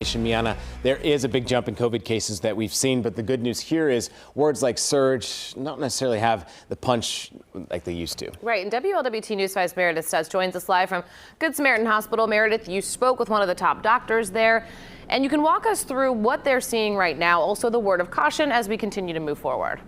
isolation. Miana, there is a big jump in COVID cases that we've seen, but the good news here is words like surge don't necessarily have the punch like they used to. Right, and WLWT News 5's Meredith Stutz joins us live from Good Samaritan Hospital. Meredith, you spoke with one of the top doctors there, and you can walk us through what they're seeing right now, also the word of caution as we continue to move forward.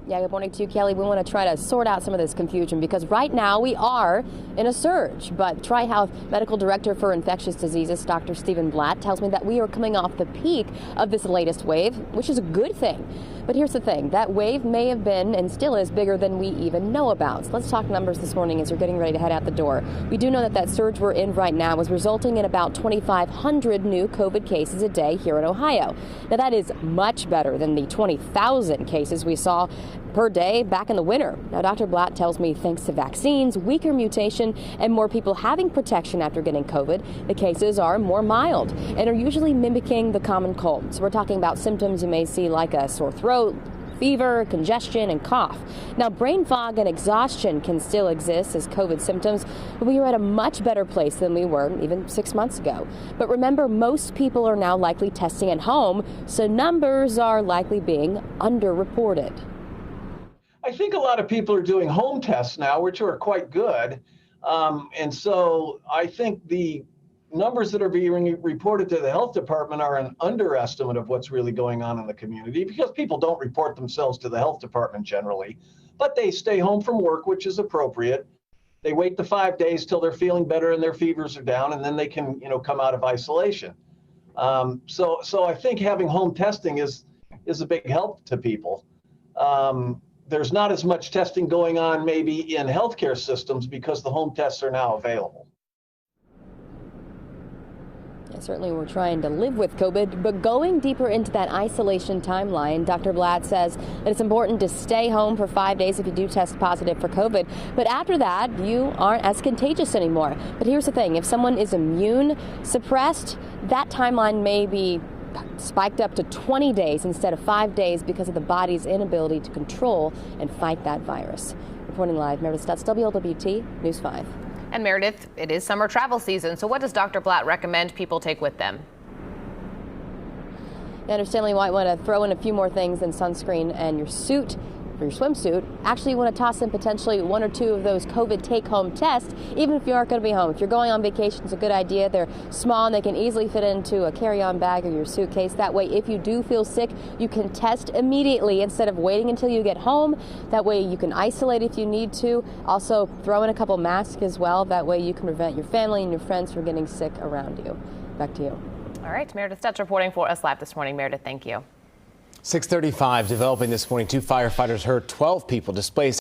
Yeah, good morning to you, Kelly. We want to try to sort out some of this confusion because right now we are in a surge. But Tri-Health Medical Director for Infectious Diseases, Dr. Stephen Blatt, tells me that we are coming off the peak of this latest wave, which is a good thing. But here's the thing, that wave may have been and still is bigger than we even know about. So let's talk numbers this morning as you're getting ready to head out the door. We do know that that surge we're in right now is resulting in about 2,500 new COVID cases a day here in Ohio. Now that is much better than the 20,000 cases we saw per day back in the winter. Now, Dr. Blatt tells me thanks to vaccines, weaker mutation, and more people having protection after getting COVID, the cases are more mild and are usually mimicking the common cold. So we're talking about symptoms you may see like a sore throat, fever, congestion, and cough. Now, brain fog and exhaustion can still exist as COVID symptoms, but we are at a much better place than we were even 6 months ago. But remember, most people are now likely testing at home, so numbers are likely being underreported. I think a lot of people are doing home tests now, which are quite good. And so I think the numbers that are being reported to the health department are an underestimate of what's really going on in the community because people don't report themselves to the health department generally, but they stay home from work, which is appropriate. They wait the 5 days till they're feeling better and their fevers are down, and then they can, come out of isolation. So I think having home testing is a big help to people. There's not as much testing going on maybe in healthcare systems because the home tests are now available. Yeah, certainly we're trying to live with COVID, but going deeper into that isolation timeline, Dr. Blatt says that it's important to stay home for 5 days if you do test positive for COVID. But after that, you aren't as contagious anymore. But here's the thing, if someone is immune suppressed, that timeline may be spiked up to 20 days instead of 5 days because of the body's inability to control and fight that virus. Reporting live, Meredith Stutz, WLWT News 5. And Meredith, it is summer travel season, so what does Dr. Blatt recommend people take with them? You understand you might want to throw in a few more things than sunscreen and your suit. For your swimsuit, actually you want to toss in potentially 1 or 2 of those COVID take-home tests, even if you aren't going to be home. If you're going on vacation, it's a good idea. They're small and they can easily fit into a carry-on bag or your suitcase. That way, if you do feel sick, you can test immediately instead of waiting until you get home. That way you can isolate if you need to. Also, throw in a couple masks as well. That way you can prevent your family and your friends from getting sick around you. Back to you. All right, Meredith Stutz reporting for us live this morning. Meredith, thank you. 6:35 developing this morning. 2 firefighters hurt, 12 people displaced.